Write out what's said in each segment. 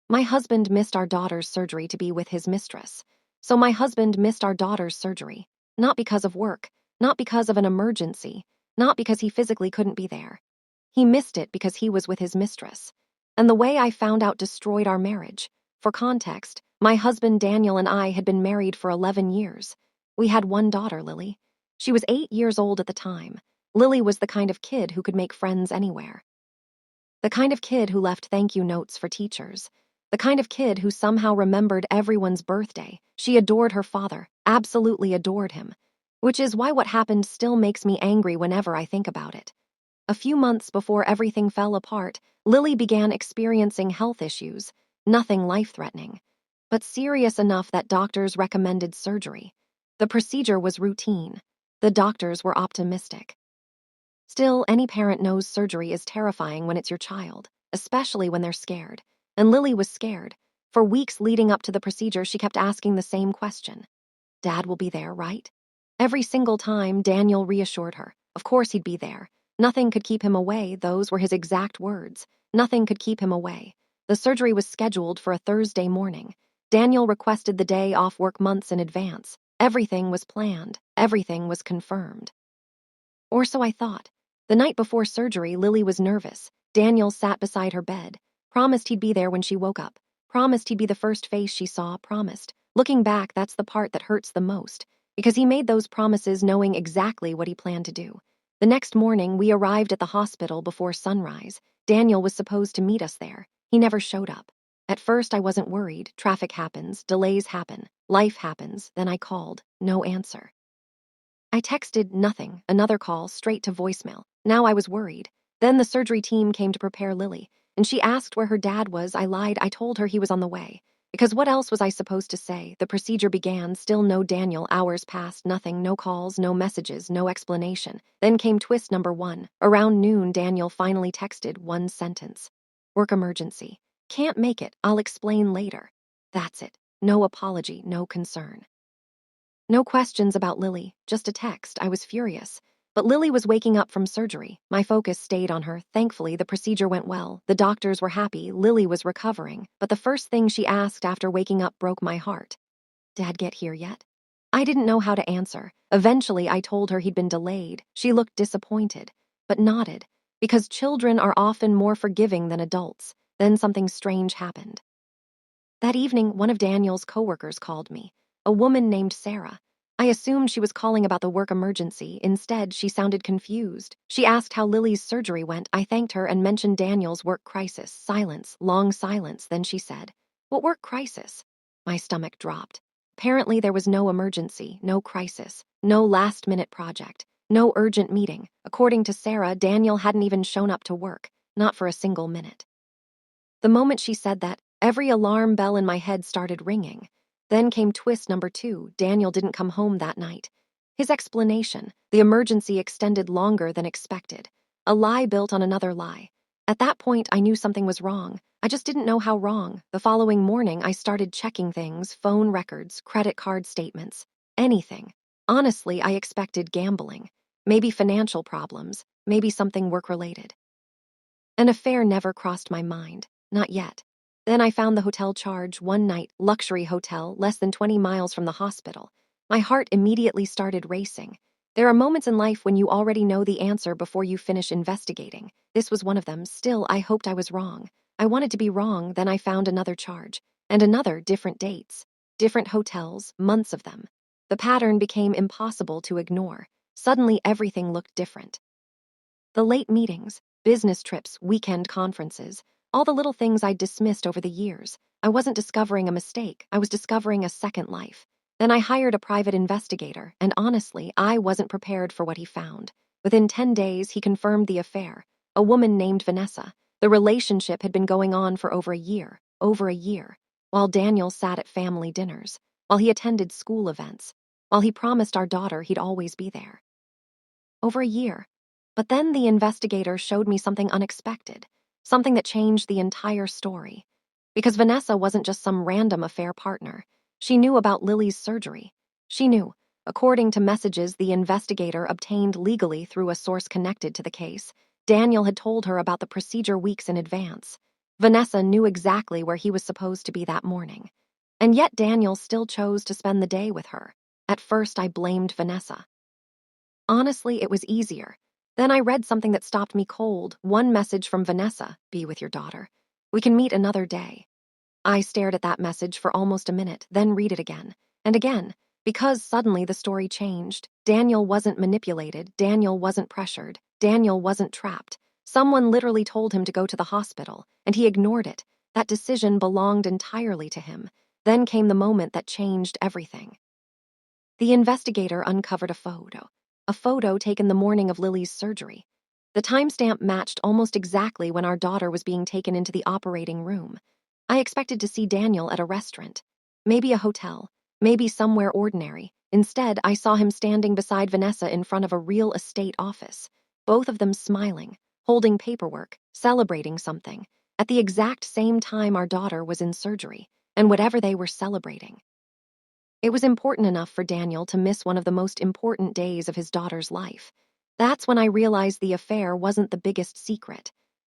My husband missed our daughter's surgery to be with his mistress. So my husband missed our daughter's surgery. Not because of work, not because of an emergency, not because he physically couldn't be there. He missed it because he was with his mistress. And the way I found out destroyed our marriage. For context, my husband Daniel and I had been married for 11 years. We had one daughter, Lily. She was 8 years old at the time. Lily was the kind of kid who could make friends anywhere. The kind of kid who left thank you notes for teachers. The kind of kid who somehow remembered everyone's birthday. She adored her father, absolutely adored him. Which is why what happened still makes me angry whenever I think about it. A few months before everything fell apart, Lily began experiencing health issues, nothing life-threatening, but serious enough that doctors recommended surgery. The procedure was routine. The doctors were optimistic. Still, any parent knows surgery is terrifying when it's your child, especially when they're scared. And Lily was scared. For weeks leading up to the procedure, she kept asking the same question. Dad will be there, right? Every single time, Daniel reassured her. Of course he'd be there. Nothing could keep him away, those were his exact words. Nothing could keep him away. The surgery was scheduled for a Thursday morning. Daniel requested the day off work months in advance. Everything was planned. Everything was confirmed. Or so I thought. The night before surgery, Lily was nervous. Daniel sat beside her bed. Promised he'd be there when she woke up. Promised he'd be the first face she saw. Promised. Looking back, that's the part that hurts the most. Because he made those promises knowing exactly what he planned to do. The next morning, we arrived at the hospital before sunrise. Daniel was supposed to meet us there. He never showed up. At first, I wasn't worried. Traffic happens. Delays happen. Life happens. Then I called. No answer. I texted nothing, another call, straight to voicemail. Now I was worried. Then the surgery team came to prepare Lily, and she asked where her dad was. I lied. I told her he was on the way. Because what else was I supposed to say? The procedure began, still no Daniel. Hours passed, nothing, no calls, no messages, no explanation. Then came twist number 1. Around noon, Daniel finally texted one sentence. Work emergency. Can't make it. I'll explain later. That's it. No apology, no concern. No questions about Lily, just a text. I was furious. But Lily was waking up from surgery. My focus stayed on her. Thankfully, the procedure went well. The doctors were happy. Lily was recovering. But the first thing she asked after waking up broke my heart. Dad get here yet? I didn't know how to answer. Eventually, I told her he'd been delayed. She looked disappointed, but nodded. Because children are often more forgiving than adults. Then something strange happened. That evening, one of Daniel's coworkers called me. A woman named Sarah. I assumed she was calling about the work emergency. Instead, she sounded confused. She asked how Lily's surgery went. I thanked her and mentioned Daniel's work crisis. Silence, long silence. Then she said, "What work crisis?" My stomach dropped. Apparently, there was no emergency, no crisis, no last-minute project, no urgent meeting. According to Sarah, Daniel hadn't even shown up to work, not for a single minute. The moment she said that, every alarm bell in my head started ringing. Then came twist number 2. Daniel didn't come home that night. His explanation, the emergency extended longer than expected. A lie built on another lie. At that point, I knew something was wrong. I just didn't know how wrong. The following morning, I started checking things, phone records, credit card statements, anything. Honestly, I expected gambling. Maybe financial problems, maybe something work-related. An affair never crossed my mind. Not yet. Then I found the hotel charge, one night, luxury hotel, less than 20 miles from the hospital. My heart immediately started racing. There are moments in life when you already know the answer before you finish investigating. This was one of them. Still, I hoped I was wrong. I wanted to be wrong. Then I found another charge. And another, different dates. Different hotels, months of them. The pattern became impossible to ignore. Suddenly, everything looked different. The late meetings, business trips, weekend conferences, all the little things I'd dismissed over the years. I wasn't discovering a mistake, I was discovering a second life. Then I hired a private investigator, and honestly, I wasn't prepared for what he found. Within 10 days, he confirmed the affair. A woman named Vanessa. The relationship had been going on for over a year, while Daniel sat at family dinners, while he attended school events, while he promised our daughter he'd always be there. Over a year. But then the investigator showed me something unexpected. Something that changed the entire story. Because Vanessa wasn't just some random affair partner. She knew about Lily's surgery. She knew, according to messages the investigator obtained legally through a source connected to the case, Daniel had told her about the procedure weeks in advance. Vanessa knew exactly where he was supposed to be that morning. And yet Daniel still chose to spend the day with her. At first, I blamed Vanessa. Honestly, it was easier. Then I read something that stopped me cold. One message from Vanessa: be with your daughter. We can meet another day. I stared at that message for almost a minute, then read it again and again, because suddenly the story changed. Daniel wasn't manipulated, Daniel wasn't pressured, Daniel wasn't trapped. Someone literally told him to go to the hospital, and he ignored it. That decision belonged entirely to him. Then came the moment that changed everything. The investigator uncovered a photo taken the morning of Lily's surgery. The timestamp matched almost exactly when our daughter was being taken into the operating room. I expected to see Daniel at a restaurant, maybe a hotel, maybe somewhere ordinary. Instead, I saw him standing beside Vanessa in front of a real estate office, both of them smiling, holding paperwork, celebrating something, at the exact same time our daughter was in surgery, and whatever they were celebrating. It was important enough for Daniel to miss one of the most important days of his daughter's life. That's when I realized the affair wasn't the biggest secret.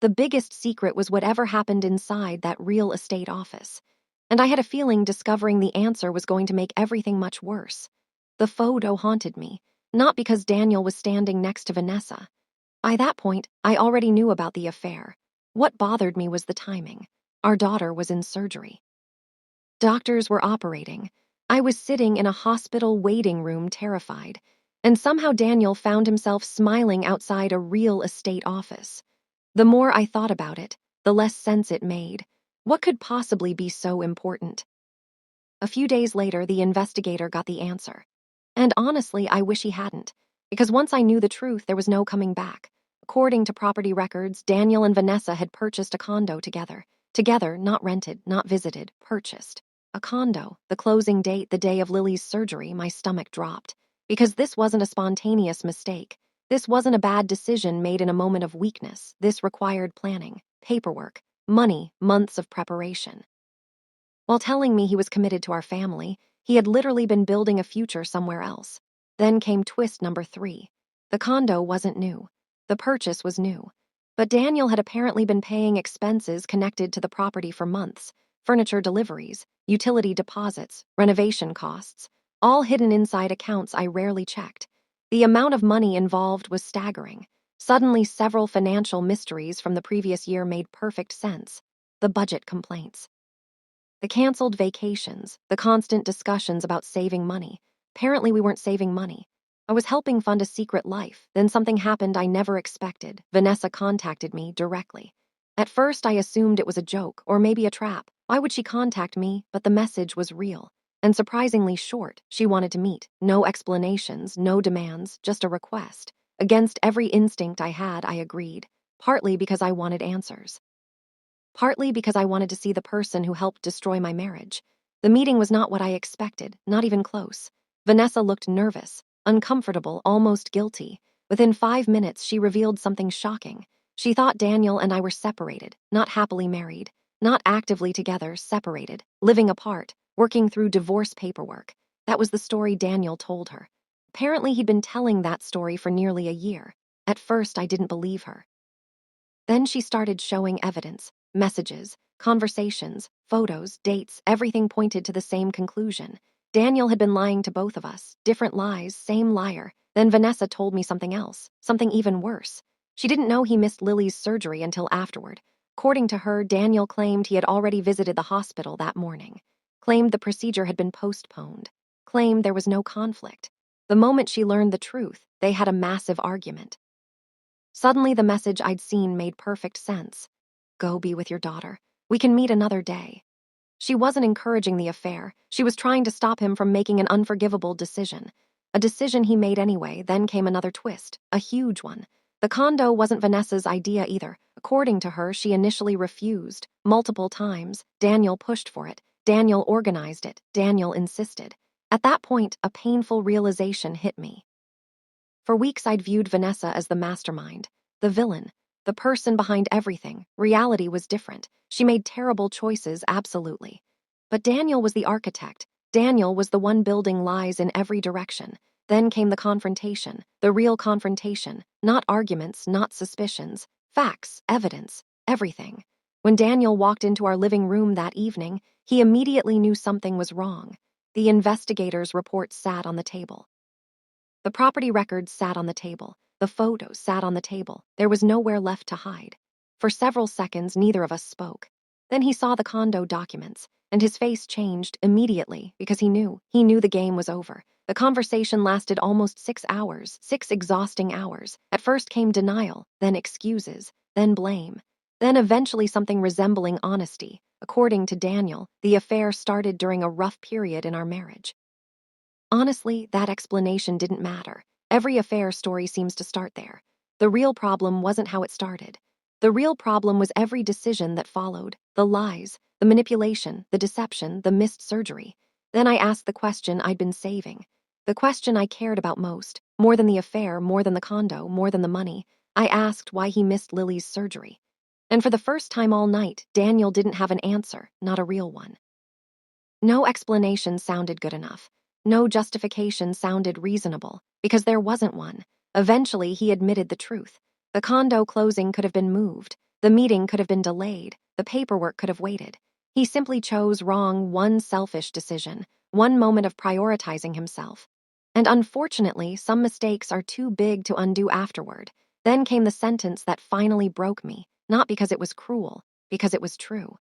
The biggest secret was whatever happened inside that real estate office. And I had a feeling discovering the answer was going to make everything much worse. The photo haunted me, not because Daniel was standing next to Vanessa. By that point, I already knew about the affair. What bothered me was the timing. Our daughter was in surgery. Doctors were operating. I was sitting in a hospital waiting room, terrified. And somehow Daniel found himself smiling outside a real estate office. The more I thought about it, the less sense it made. What could possibly be so important? A few days later, the investigator got the answer. And honestly, I wish he hadn't. Because once I knew the truth, there was no coming back. According to property records, Daniel and Vanessa had purchased a condo together. Together, not rented, not visited, purchased. A condo. The closing date, the day of Lily's surgery, my stomach dropped. Because this wasn't a spontaneous mistake. This wasn't a bad decision made in a moment of weakness. This required planning, paperwork, money, months of preparation. While telling me he was committed to our family, he had literally been building a future somewhere else. Then came twist number 3. The condo wasn't new. The purchase was new. But Daniel had apparently been paying expenses connected to the property for months: furniture deliveries, utility deposits, renovation costs, all hidden inside accounts I rarely checked. The amount of money involved was staggering. Suddenly, several financial mysteries from the previous year made perfect sense. The budget complaints, the canceled vacations, the constant discussions about saving money. Apparently, we weren't saving money. I was helping fund a secret life. Then something happened I never expected. Vanessa contacted me directly. At first, I assumed it was a joke or maybe a trap. Why would she contact me? But the message was real. And surprisingly short. She wanted to meet. No explanations, no demands, just a request. Against every instinct I had, I agreed. Partly because I wanted answers. Partly because I wanted to see the person who helped destroy my marriage. The meeting was not what I expected, not even close. Vanessa looked nervous, uncomfortable, almost guilty. Within 5 minutes, she revealed something shocking. She thought Daniel and I were separated, not happily married, not actively together, separated, living apart, working through divorce paperwork. That was the story Daniel told her. Apparently, he'd been telling that story for nearly a year. At first, I didn't believe her. Then she started showing evidence. Messages, conversations, photos, dates, everything pointed to the same conclusion. Daniel had been lying to both of us. Different lies, same liar. Then Vanessa told me something else, something even worse. She didn't know he missed Lily's surgery until afterward. According to her, Daniel claimed he had already visited the hospital that morning. Claimed the procedure had been postponed. Claimed there was no conflict. The moment she learned the truth, they had a massive argument. Suddenly, the message I'd seen made perfect sense. Go be with your daughter. We can meet another day. She wasn't encouraging the affair. She was trying to stop him from making an unforgivable decision. A decision he made anyway. Then came another twist, a huge one. The condo wasn't Vanessa's idea either. According to her, she initially refused. Multiple times. Daniel pushed for it. Daniel organized it. Daniel insisted. At that point, a painful realization hit me. For weeks, I'd viewed Vanessa as the mastermind, the villain, the person behind everything. Reality was different. She made terrible choices, absolutely. But Daniel was the architect. Daniel was the one building lies in every direction. Then came the confrontation, the real confrontation, not arguments, not suspicions, facts, evidence, everything. When Daniel walked into our living room that evening, he immediately knew something was wrong. The investigator's report sat on the table. The property records sat on the table. The photos sat on the table. There was nowhere left to hide. For several seconds, neither of us spoke. Then he saw the condo documents, and his face changed immediately because he knew. He knew the game was over. The conversation lasted almost 6 hours, 6 exhausting hours. At first came denial, then excuses, then blame, then eventually something resembling honesty. According to Daniel, the affair started during a rough period in our marriage. Honestly, that explanation didn't matter. Every affair story seems to start there. The real problem wasn't how it started. The real problem was every decision that followed, the lies, the manipulation, the deception, the missed surgery. Then I asked the question I'd been saving. The question I cared about most, more than the affair, more than the condo, more than the money. I asked why he missed Lily's surgery. And for the first time all night, Daniel didn't have an answer, not a real one. No explanation sounded good enough. No justification sounded reasonable, because there wasn't one. Eventually, he admitted the truth. The condo closing could have been moved. The meeting could have been delayed. The paperwork could have waited. He simply chose wrong, one selfish decision, one moment of prioritizing himself. And unfortunately, some mistakes are too big to undo afterward. Then came the sentence that finally broke me, not because it was cruel, because it was true.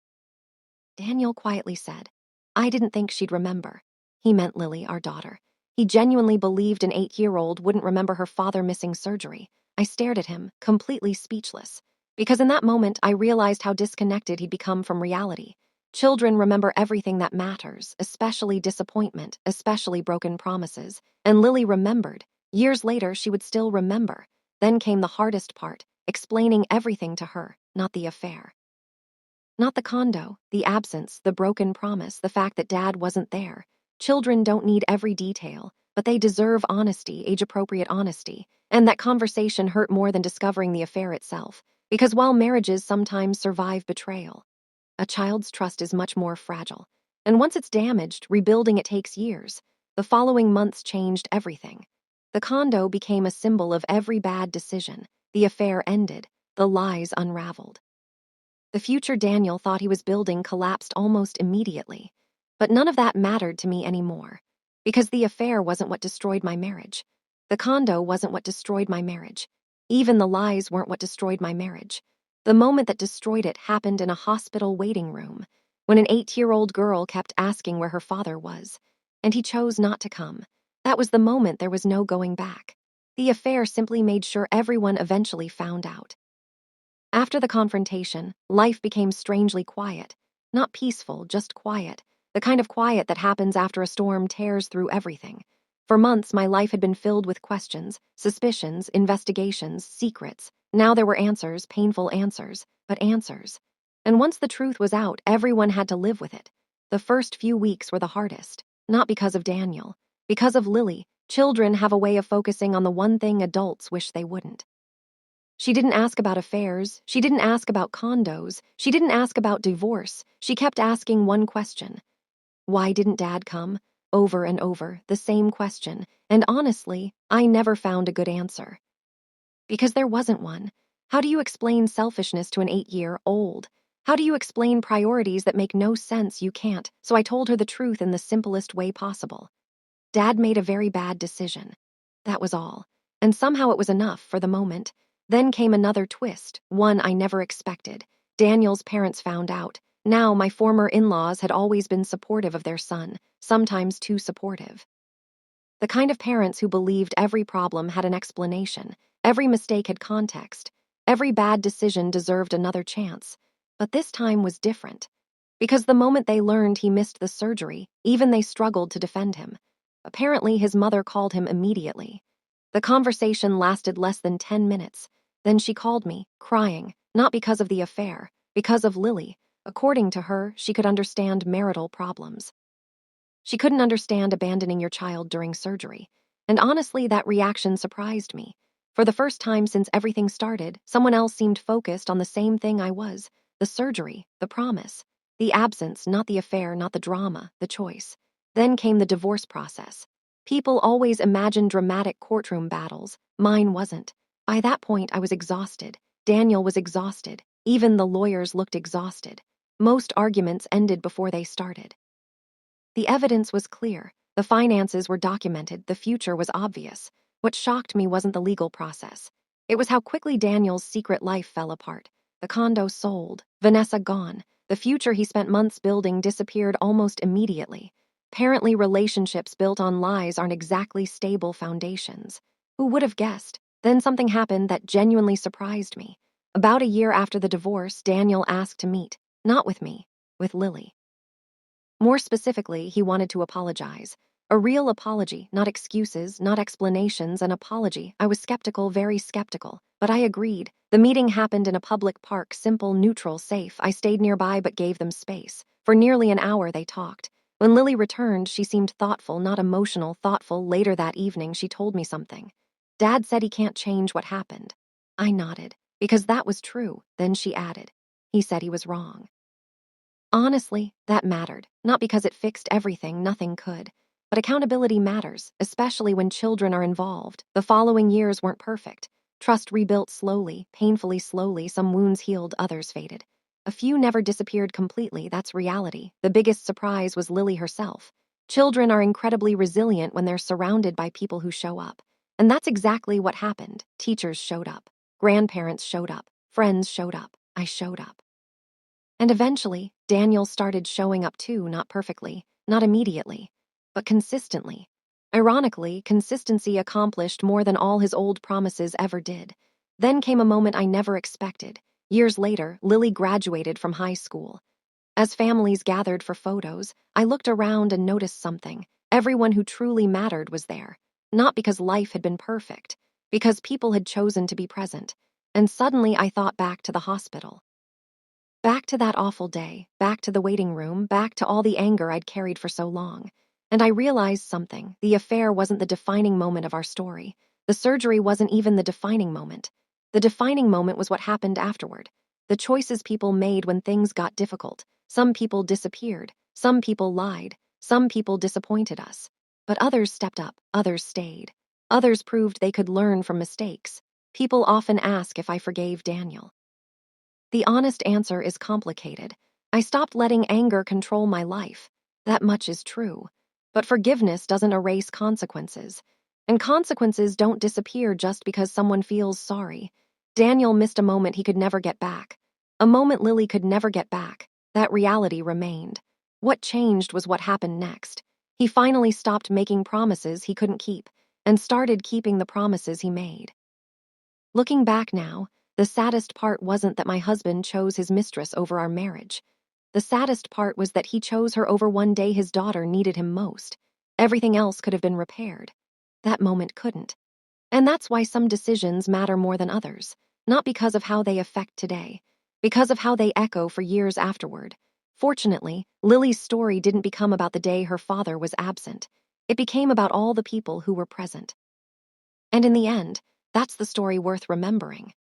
Daniel quietly said, "I didn't think she'd remember." He meant Lily, our daughter. He genuinely believed an 8-year-old wouldn't remember her father missing surgery. I stared at him, completely speechless. Because in that moment, I realized how disconnected he'd become from reality. Children remember everything that matters, especially disappointment, especially broken promises. And Lily remembered. Years later, she would still remember. Then came the hardest part, explaining everything to her, not the affair. Not the condo, the absence, the broken promise, the fact that Dad wasn't there. Children don't need every detail, but they deserve honesty, age-appropriate honesty. And that conversation hurt more than discovering the affair itself. Because while marriages sometimes survive betrayal, a child's trust is much more fragile. And once it's damaged, rebuilding it takes years. The following months changed everything. The condo became a symbol of every bad decision. The affair ended. The lies unraveled. The future Daniel thought he was building collapsed almost immediately. But none of that mattered to me anymore. Because the affair wasn't what destroyed my marriage. The condo wasn't what destroyed my marriage. Even the lies weren't what destroyed my marriage. The moment that destroyed it happened in a hospital waiting room, when an 8-year-old girl kept asking where her father was. And he chose not to come. That was the moment there was no going back. The affair simply made sure everyone eventually found out. After the confrontation, life became strangely quiet. Not peaceful, just quiet. The kind of quiet that happens after a storm tears through everything. For months, my life had been filled with questions, suspicions, investigations, secrets. Now there were answers, painful answers, but answers. And once the truth was out, everyone had to live with it. The first few weeks were the hardest, not because of Daniel, because of Lily. Children have a way of focusing on the one thing adults wish they wouldn't. She didn't ask about affairs. She didn't ask about condos. She didn't ask about divorce. She kept asking one question. Why didn't Dad come? Over and over, the same question. And honestly, I never found a good answer. Because there wasn't one. How do you explain selfishness to an 8-year-old? How do you explain priorities that make no sense? You can't. So I told her the truth in the simplest way possible. Dad made a very bad decision. That was all. And somehow it was enough for the moment. Then came another twist, one I never expected. Daniel's parents found out. Now, my former in-laws had always been supportive of their son, sometimes too supportive. The kind of parents who believed every problem had an explanation, every mistake had context, every bad decision deserved another chance. But this time was different. Because the moment they learned he missed the surgery, even they struggled to defend him. Apparently, his mother called him immediately. The conversation lasted less than 10 minutes. Then she called me, crying, not because of the affair, because of Lily. According to her, she could understand marital problems. She couldn't understand abandoning your child during surgery. And honestly, that reaction surprised me. For the first time since everything started, someone else seemed focused on the same thing I was. The surgery, the promise, the absence, not the affair, not the drama, the choice. Then came the divorce process. People always imagine dramatic courtroom battles. Mine wasn't. By that point, I was exhausted. Daniel was exhausted. Even the lawyers looked exhausted. Most arguments ended before they started. The evidence was clear. The finances were documented. The future was obvious. What shocked me wasn't the legal process. It was how quickly Daniel's secret life fell apart. The condo sold, Vanessa gone. The future he spent months building disappeared almost immediately. Apparently, relationships built on lies aren't exactly stable foundations. Who would have guessed? Then something happened that genuinely surprised me. About a year after the divorce, Daniel asked to meet, not with me, with Lily. More specifically, he wanted to apologize. A real apology, not excuses, not explanations, an apology. I was skeptical, very skeptical, but I agreed. The meeting happened in a public park, simple, neutral, safe. I stayed nearby but gave them space. For nearly an hour, they talked. When Lily returned, she seemed thoughtful, not emotional, thoughtful. Later that evening, she told me something. Dad said he can't change what happened. I nodded, because that was true. Then she added, he said he was wrong. Honestly, that mattered, not because it fixed everything, nothing could. But accountability matters, especially when children are involved. The following years weren't perfect. Trust rebuilt slowly, painfully slowly, some wounds healed, others faded. A few never disappeared completely, that's reality. The biggest surprise was Lily herself. Children are incredibly resilient when they're surrounded by people who show up. And that's exactly what happened. Teachers showed up. Grandparents showed up. Friends showed up. I showed up. And eventually, Daniel started showing up too, not perfectly, not immediately, but consistently. Ironically, consistency accomplished more than all his old promises ever did. Then came a moment I never expected. Years later, Lily graduated from high school. As families gathered for photos, I looked around and noticed something. Everyone who truly mattered was there. Not because life had been perfect, because people had chosen to be present. And suddenly I thought back to the hospital. Back to that awful day, back to the waiting room, back to all the anger I'd carried for so long. And I realized something. The affair wasn't the defining moment of our story. The surgery wasn't even the defining moment. The defining moment was what happened afterward. The choices people made when things got difficult. Some people disappeared. Some people lied. Some people disappointed us. But others stepped up. Others stayed. Others proved they could learn from mistakes. People often ask if I forgave Daniel. The honest answer is complicated. I stopped letting anger control my life. That much is true. But forgiveness doesn't erase consequences. And consequences don't disappear just because someone feels sorry. Daniel missed a moment he could never get back. A moment Lily could never get back. That reality remained. What changed was what happened next. He finally stopped making promises he couldn't keep and started keeping the promises he made. Looking back now, the saddest part wasn't that my husband chose his mistress over our marriage. The saddest part was that he chose her over one day his daughter needed him most. Everything else could have been repaired. That moment couldn't. And that's why some decisions matter more than others, not because of how they affect today, because of how they echo for years afterward. Fortunately, Lily's story didn't become about the day her father was absent. It became about all the people who were present. And in the end, that's the story worth remembering.